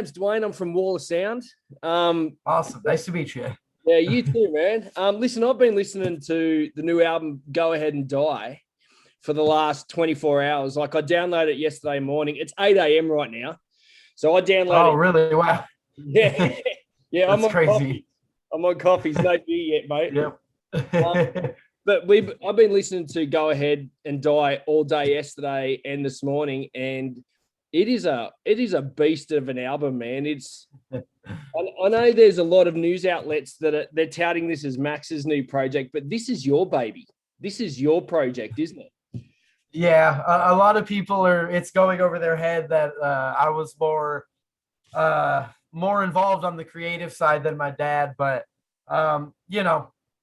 name's Duane. I'm from Wall of Sound. Awesome. Nice to meet you. Yeah, you too, man. Listen, I've been listening to the new album, Go Ahead and Die, for the last 24 hours. Like, I downloaded it yesterday morning. It's 8 a.m. right now. So I downloaded Oh, really? Wow. Yeah. Yeah, I'm That's on crazy. coffee. I'm on coffee's no beer yet, mate. Yep. But I've been listening to Go Ahead and Die all day yesterday and this morning, and it is a beast of an album, man. I know there's a lot of news outlets they're touting this as Max's new project, but this is your baby. This is your project, isn't it? Yeah, a lot of people it's going over their head that I was more involved on the creative side than my dad, but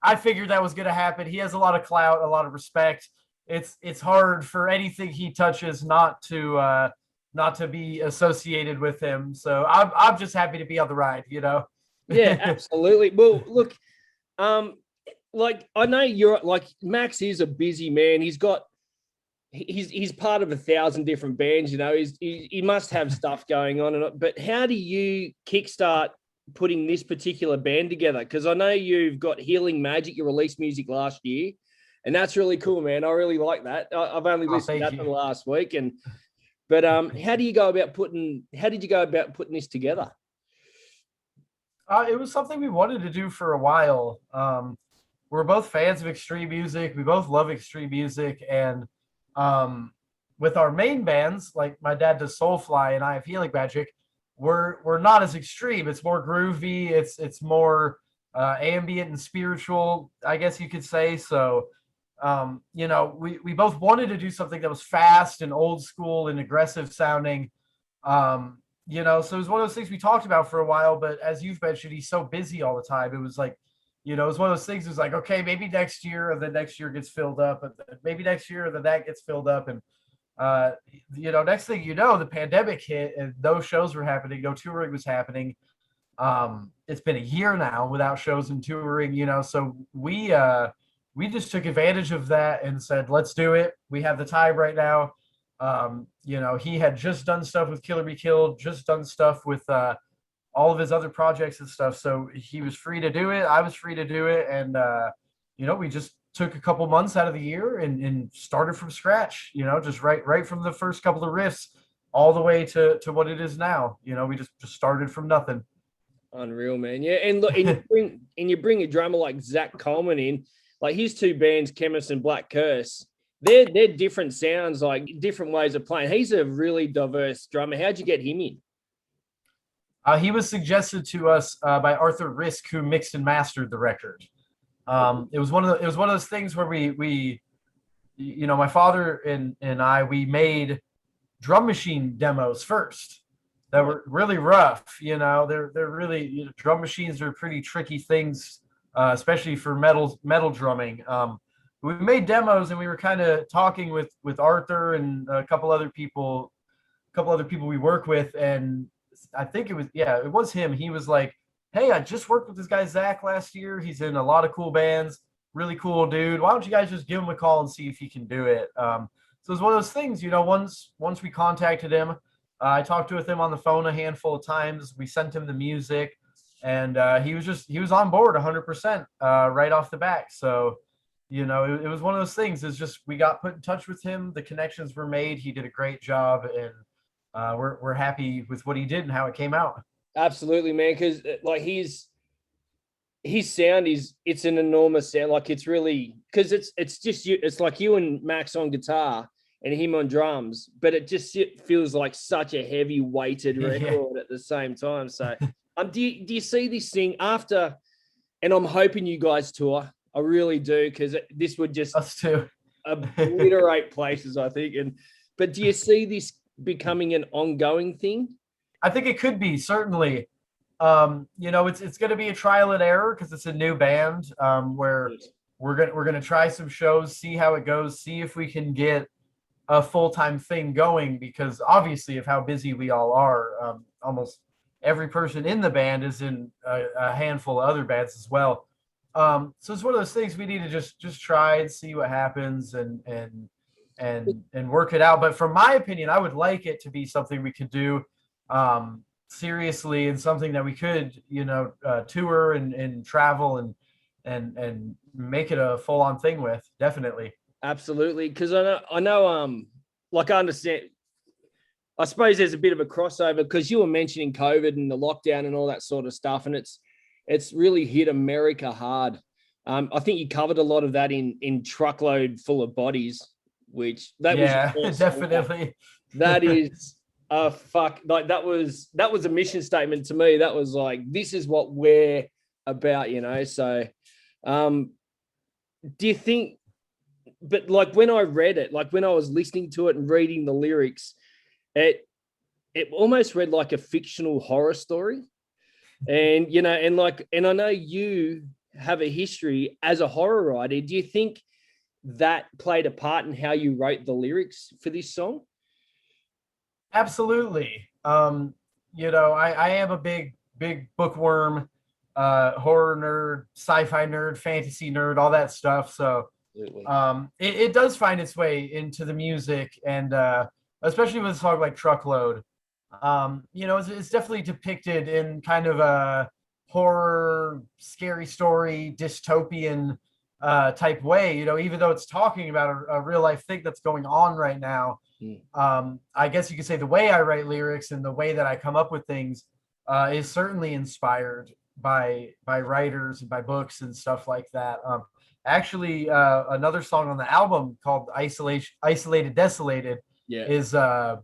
I figured that was going to happen. He has a lot of clout, a lot of respect. It's hard for anything he touches not to be associated with him. So I'm just happy to be on the ride, Yeah, absolutely. Well, look, like I know you're like Max is a busy man. He's part of 1,000 different bands. He must have stuff going on. But how do you kickstart putting this particular band together? Because I know you've got Healing Magic. You released music last year, and that's really cool, man. I really like that. I've only listened to that for the last week, but how did you go about putting this together? It was something we wanted to do for a while. We're both fans of extreme music. We both love extreme music, and with our main bands, like my dad does Soulfly and I have Healing Magic, we're not as extreme. It's more groovy. It's more ambient and spiritual, I guess you could say. So, we both wanted to do something that was fast and old school and aggressive sounding. So it was one of those things we talked about for a while. But as you've mentioned, he's so busy all the time. It was like, it was one of those things. It was like, okay, maybe next year, or the next year gets filled up, and maybe next year, or then that gets filled up, and next thing you know, the pandemic hit and no shows were happening, no touring was happening. It's been a year now without shows and touring, so we just took advantage of that and said, let's do it. We have the time right now. He had just done stuff with Killer Be Killed, just done stuff with all of his other projects and stuff. So he was free to do it. I was free to do it. And, we just took a couple months out of the year and started from scratch, just right from the first couple of riffs all the way to what it is now. We just started from nothing. Unreal, man. Yeah. And look, you bring a drummer like Zach Coleman in, like his two bands, Chemist and Black Curse. They're different sounds, like different ways of playing. He's a really diverse drummer. How'd you get him in? He was suggested to us by Arthur Risk, who mixed and mastered the record. It was one of those things where we my father and I, we made drum machine demos first that were really rough. They're really, drum machines are pretty tricky things, especially for metal drumming. We made demos and we were kind of talking with Arthur and a couple other people we work with, and I think it was him. He was like, hey, I just worked with this guy Zach last year. He's in a lot of cool bands, really cool dude. Why don't you guys just give him a call and see if he can do it? So it's one of those things, once we contacted him, I talked with him on the phone a handful of times. We sent him the music, and he was on board 100% right off the bat. So, it was one of those things. It's just, we got put in touch with him. The connections were made. He did a great job, and we're happy with what he did and how it came out. Absolutely, man. Because like his sound it's an enormous sound. Like it's really, because it's just you. It's like you and Max on guitar and him on drums, but it feels like such a heavy weighted record at the same time. So, do you see this thing after? And I'm hoping you guys tour. I really do, because this would just us too obliterate places, I think. But do you see this becoming an ongoing thing? I think it could be, certainly. It's going to be a trial and error because it's a new band, where we're going to try some shows, see how it goes, see if we can get a full-time thing going, because obviously of how busy we all are, almost every person in the band is in a handful of other bands as well. So it's one of those things we need to just try and see what happens and work it out. But from my opinion, I would like it to be something we could do seriously and something that we could, tour and travel and make it a full on thing with. Definitely. Absolutely. Because I know, like I understand, I suppose there's a bit of a crossover because you were mentioning COVID and the lockdown and all that sort of stuff, and it's really hit America hard. I think you covered a lot of that in Truckload Full of Bodies, which that was your Yeah, first song. definitely. That is a fuck, like that was a mission statement to me. That was like, this is what we're about, So do you think, but like when I read it, like when I was listening to it and reading the lyrics, it almost read like a fictional horror story. And and I know you have a history as a horror writer. Do you think that played a part in how you wrote the lyrics for this song? Absolutely. I am a big bookworm, horror nerd, sci-fi nerd, fantasy nerd, all that stuff. So Absolutely. it does find its way into the music, and especially with a song like Truckload. It's definitely depicted in kind of a horror, scary story, dystopian type way. Even though it's talking about a real life thing that's going on right now. I guess you could say the way I write lyrics and the way that I come up with things is certainly inspired by writers and by books and stuff like that. Actually, another song on the album called Isolated Desolated Yeah.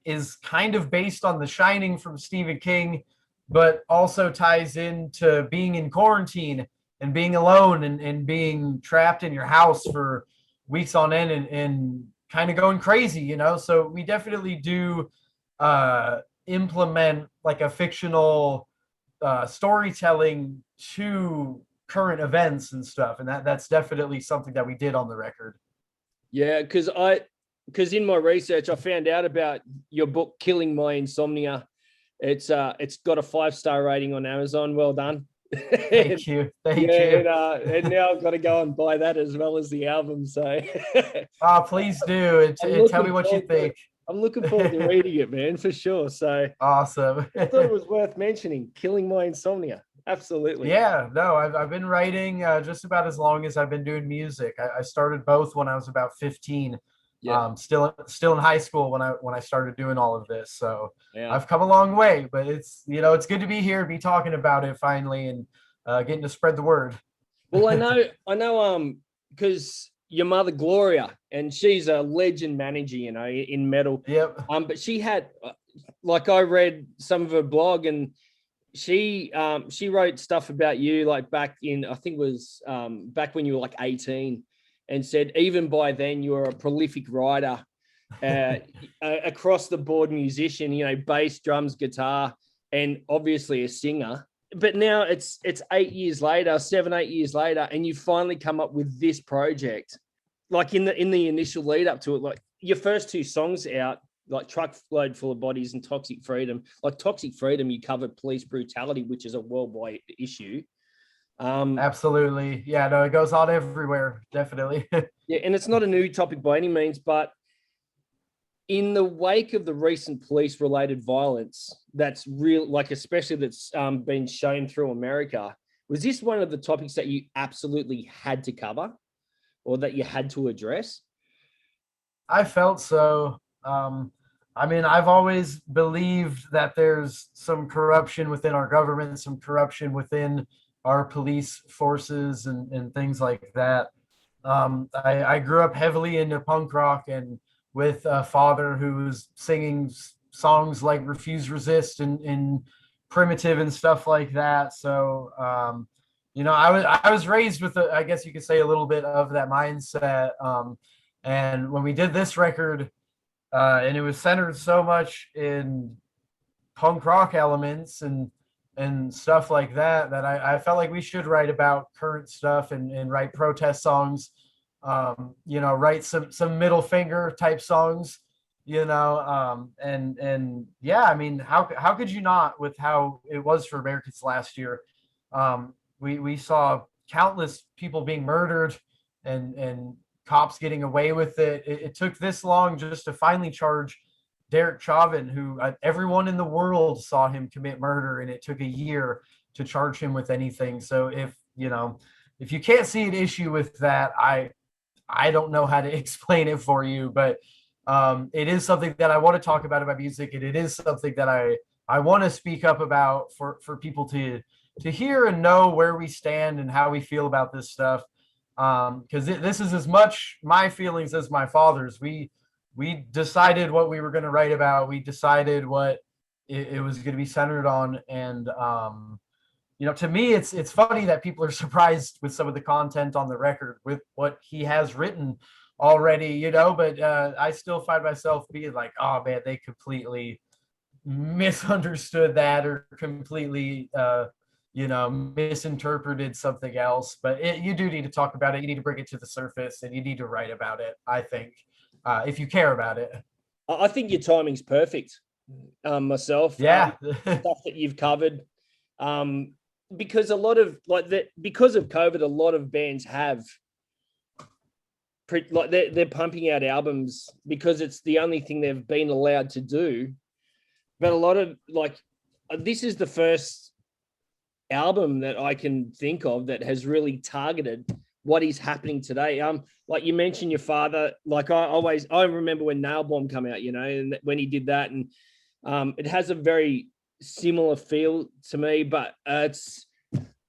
is kind of based on The Shining from Stephen King, but also ties into being in quarantine and being alone and being trapped in your house for weeks on end and kind of going crazy. So we definitely do implement like a fictional storytelling to current events and stuff, and that's definitely something that we did on the record. Yeah, because in my research I found out about your book Killing My Insomnia. It's got a 5-star rating on Amazon. Well done. Thank you. Thank Yeah, you. and now I've got to go and buy that as well as the album. So Please do, and tell me what you think. I'm looking forward to reading it, man, for sure. So Awesome. I thought it was worth mentioning. Killing My Insomnia. Absolutely. Yeah, no, I've been writing just about as long as I've been doing music. I started both when I was about 15. Yeah. Still in high school when I started doing all of this. So Yeah. I've come a long way, but it's good to be here, be talking about it finally, and getting to spread the word. Well, I know, because your mother Gloria, and she's a legend manager, in metal. Yep. But she had, like, I read some of her blog, and she wrote stuff about you, like back in, I think it was back when you were like 18, and said even by then you were a prolific writer, across the board musician, bass, drums, guitar, and obviously a singer. But now it's 8 years later, 7-8 years later, and you finally come up with this project. Like in the initial lead up to it, like your first 2 songs out, like Truckload Full of Bodies and Toxic Freedom. Like Toxic Freedom, you covered police brutality, which is a worldwide issue. Absolutely. Yeah, no, it goes on everywhere, definitely. Yeah, and it's not a new topic by any means, but in the wake of the recent police-related violence, that's real, like especially that's been shown through America, was this one of the topics that you absolutely had to cover, or that you had to address? I felt so. I've always believed that there's some corruption within our government, some corruption within our police forces and things like that. I grew up heavily into punk rock and with a father who was singing songs like Refuse Resist and Primitive and stuff like that. So, I was raised with, I guess you could say, a little bit of that mindset. And when we did this record, and it was centered so much in punk rock elements and stuff like that, that I felt like we should write about current stuff and write protest songs, write some middle finger type songs, and yeah, I mean, how could you not, with how it was for Americans last year? We saw countless people being murdered and cops getting away with it. It took this long just to finally charge Derek Chauvin, who everyone in the world saw him commit murder, and it took a year to charge him with anything. So if you can't see an issue with that, I don't know how to explain it for you, but it is something that I want to talk about in my music, and it is something that I want to speak up about for people to hear and know where we stand and how we feel about this stuff. Because this is as much my feelings as my father's. We decided what we were going to write about. We decided what it was going to be centered on, and to me, it's funny that people are surprised with some of the content on the record with what he has written already, but I still find myself being like, oh man, they completely misunderstood that, or completely misinterpreted something else. But you do need to talk about it. You need to bring it to the surface, and you need to write about it, I think, if you care about it. I think your timing's perfect. Myself, yeah. Stuff that you've covered, because a lot of because of COVID, a lot of bands have they're pumping out albums because it's the only thing they've been allowed to do. But a lot of this is the first album that I can think of that has really targeted what is happening today. Like you mentioned your father, I remember when Nail Bomb came out, and when he did that, and it has a very similar feel to me, but it's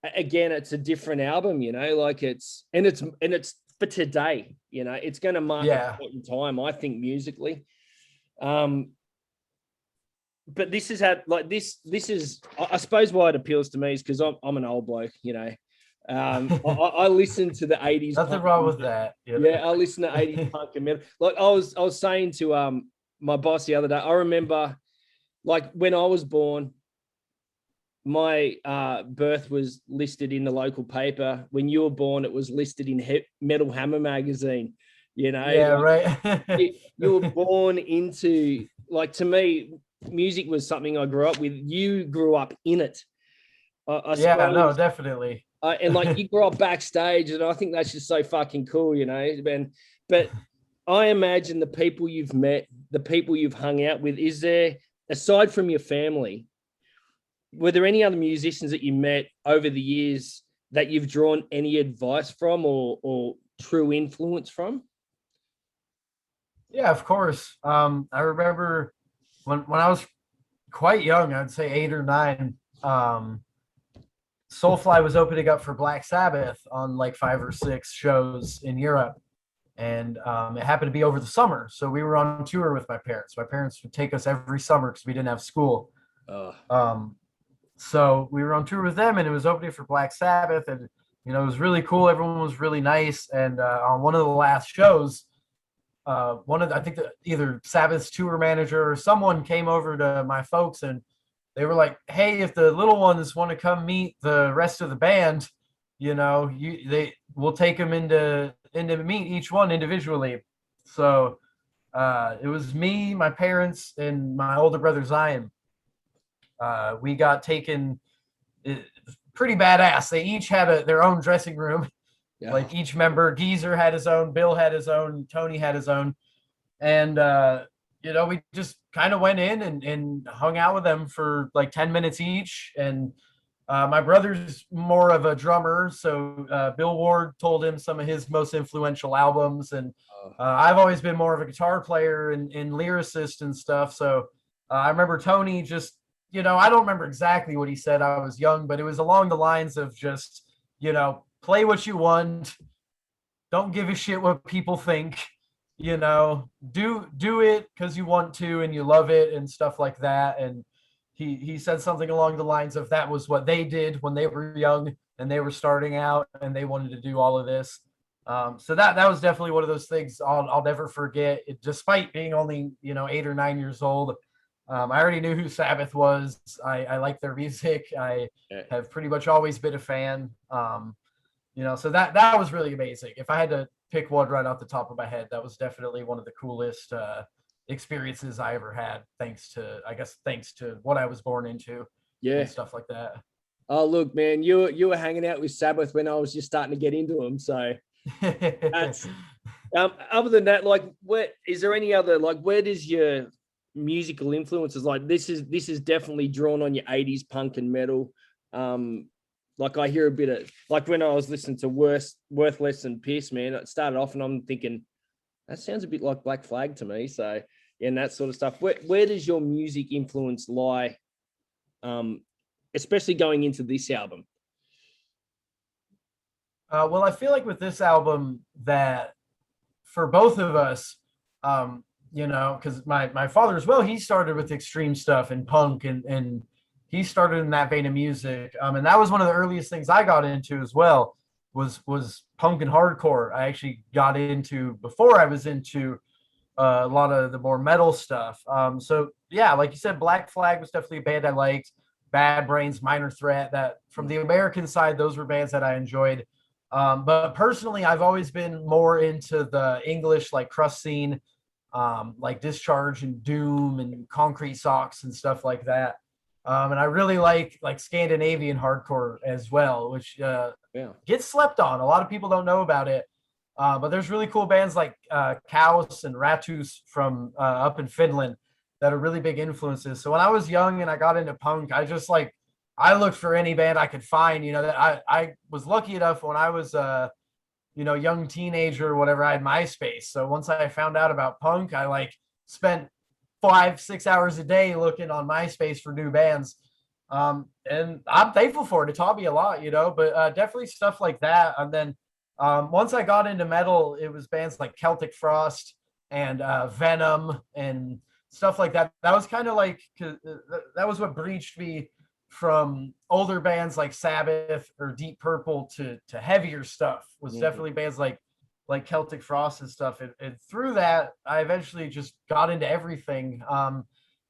a different album, it's for today, it's going to mark a point in time, I think, musically. But this is this is, I suppose, why it appeals to me is because I'm an old bloke, I listen to the 80s. Nothing wrong with that. Yeah, I listen to 80s punk and metal. Like I was saying to my boss the other day, I remember when I was born, my birth was listed in the local paper. When you were born, it was listed in Metal Hammer magazine. Yeah, right. You were born into, to me, music was something I grew up with. You grew up in it. I suppose, no, definitely. And you grew up backstage, and I think that's just so fucking cool, But I imagine the people you've met, the people you've hung out with, is there, aside from your family, were there any other musicians that you met over the years that you've drawn any advice from or true influence from? Yeah, of course. I remember when I was quite young, I'd say 8 or 9, Soulfly was opening up for Black Sabbath on 5 or 6 shows in Europe. And it happened to be over the summer. So we were on tour with my parents. My parents would take us every summer because we didn't have school. So we were on tour with them, and it was opening for Black Sabbath. And, it was really cool. Everyone was really nice. And on one of the last shows, I think either Sabbath's tour manager or someone came over to my folks, and they were like, hey, if the little ones want to come meet the rest of the band, we'll take them into meet each one individually. So it was me, my parents, and my older brother Zion. We got taken, pretty badass. They each had their own dressing room. Yeah. Each member, Geezer had his own, Bill had his own, Tony had his own. And, we just kind of went in and hung out with them for 10 minutes each. And my brother's more of a drummer. So Bill Ward told him some of his most influential albums. And I've always been more of a guitar player and lyricist and stuff. So I remember Tony just, I don't remember exactly what he said. I was young, but it was along the lines of just, play what you want. Don't give a shit what people think. Do it because you want to and you love it and stuff like that. And he said something along the lines of that was what they did when they were young and they were starting out and they wanted to do all of this. So that was definitely one of those things I'll never forget. Despite being only 8 or 9 years old, I already knew who Sabbath was. I like their music. I have pretty much always been a fan. So that was really amazing. If I had to pick one right off the top of my head, that was definitely one of the coolest experiences I ever had, thanks to what I was born into. Yeah, and stuff like that. Oh, look, man, you were hanging out with Sabbath when I was just starting to get into them. So that's other than that, where is there any other where does your musical influences? Like this is definitely drawn on your 80s punk and metal. Like I hear a bit of, like when I was listening to Worth Less Than Piss, man, it started off and I'm thinking, that sounds a bit like Black Flag to me. So, yeah, and that sort of stuff. Where does your music influence lie, especially going into this album? Well, I feel like with this album that for both of us, because my father as well, he started with extreme stuff and punk and he started in that vein of music. And that was one of the earliest things I got into as well was punk and hardcore. I actually got into before I was into a lot of the more metal stuff. So yeah, like you said, Black Flag was definitely a band I liked. Bad Brains, Minor Threat. That from the American side, those were bands that I enjoyed. But personally, I've always been more into the English like crust scene, like Discharge and Doom and Concrete Socks and stuff like that. And I really like Scandinavian hardcore as well, which gets slept on. A lot of people don't know about it. But there's really cool bands like Kaos and Ratus from up in Finland that are really big influences. So when I was young and I got into punk, I looked for any band I could find. That I was lucky enough when I was young teenager or whatever, I had MySpace. So once I found out about punk, I spent 5-6 hours a day looking on MySpace for new bands. And I'm thankful for it. It taught me a lot, but definitely stuff like that. And then once I got into metal, it was bands like Celtic Frost and Venom and stuff like that. That was kind of that was what breached me from older bands like Sabbath or Deep Purple to heavier stuff. Was definitely bands like Celtic Frost and stuff. And through that, I eventually just got into everything.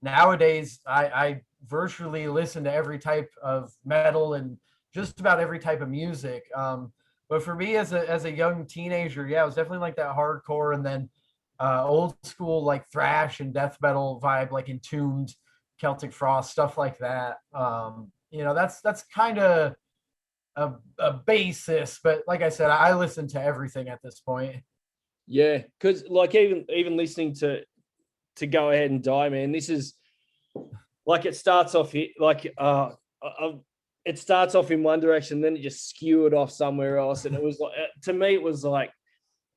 Nowadays, I virtually listen to every type of metal and just about every type of music. But for me as a young teenager, yeah, it was definitely like that hardcore and then old school like thrash and death metal vibe, like Entombed, Celtic Frost, stuff like that. That's kind of a basis, but like I said, I listen to everything at this point. Yeah, because like even listening to Go Ahead and Die, man, this is like it starts off here, it starts off in one direction, then it just skewered off somewhere else, and it was like to me, it was like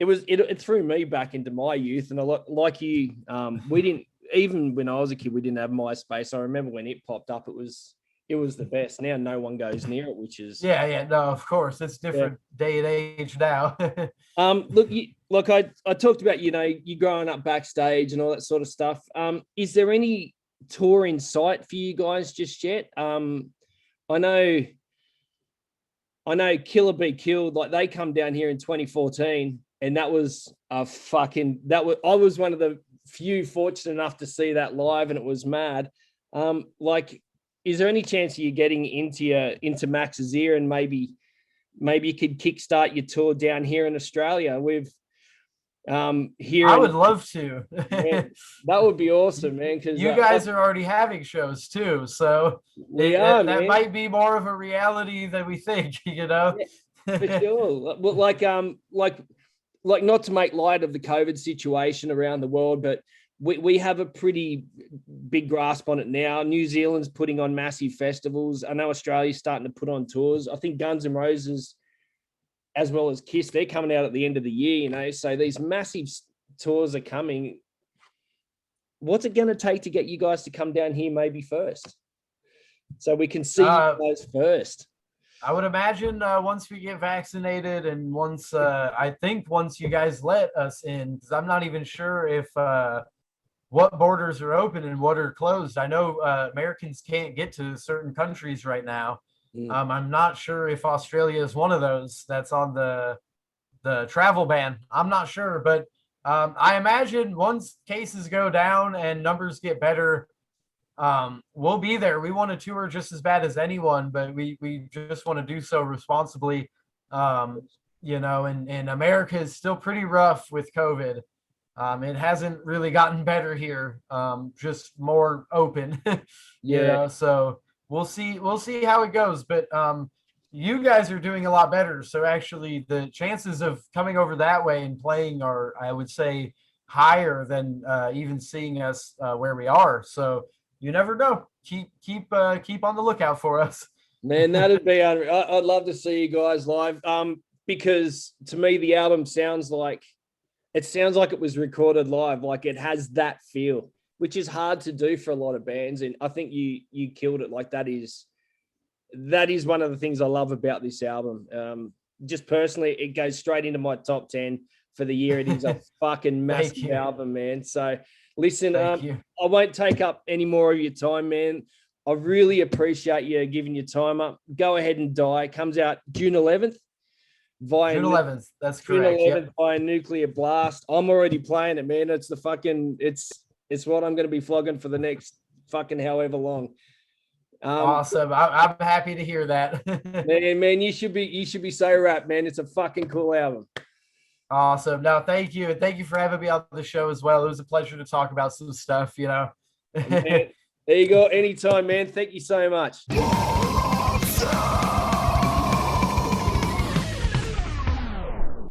it threw me back into my youth, and like you, we didn't even when I was a kid, we didn't have MySpace. I remember when it popped up, it was the best. Now no one goes near it, which is no, of course it's different day and age now. Look, I talked about you growing up backstage and all that sort of stuff. Is there any tour in sight for you guys just yet? I know Killer Be Killed, like they come down here in 2014, and that was I was one of the few fortunate enough to see that live, and it was mad. Is there any chance of you getting into Max's ear and maybe you could kickstart your tour down here in Australia? We've I would love to. Man, that would be awesome, man. Because you guys are already having shows too, so that might be more of a reality than we think. Yeah, for sure. Well, like not to make light of the COVID situation around the world, but we have a pretty big grasp on it now. New Zealand's putting on massive festivals. I know Australia's starting to put on tours. I think Guns N' Roses, as well as Kiss, they're coming out at the end of the year, so these massive tours are coming. What's it going to take to get you guys to come down here maybe first, so we can see you guys first? I would imagine once we get vaccinated and once you guys let us in, because I'm not even sure if what borders are open and what are closed. I know Americans can't get to certain countries right now. I'm not sure if Australia is one of those that's on the travel ban. I'm not sure, but I imagine once cases go down and numbers get better, we'll be there. We want to tour just as bad as anyone, but we just want to do so responsibly. And America is still pretty rough with COVID. It hasn't really gotten better here, just more open. So we'll see how it goes. But you guys are doing a lot better. So actually the chances of coming over that way and playing are, I would say, higher than even seeing us where we are. So you never know. Keep on the lookout for us. Man, that'd be unreal. I'd love to see you guys live. Because to me, the album sounds like it was recorded live. Like it has that feel, which is hard to do for a lot of bands. And I think you killed it. Like that is one of the things I love about this album. Just personally, it goes straight into my top 10 for the year. It is a fucking massive album, man. So listen, I won't take up any more of your time, man. I really appreciate you giving your time up. Go Ahead and Die comes out June 11th. June 11th. That's correct. June 11th by Nuclear Blast. I'm already playing it, man. It's it's what I'm going to be flogging for the next fucking however long. Awesome. I'm happy to hear that. man, you should be so wrapped, man. It's a fucking cool album. Awesome. No, thank you. And thank you for having me on the show as well. It was a pleasure to talk about some stuff, Man, there you go. Anytime, man. Thank you so much.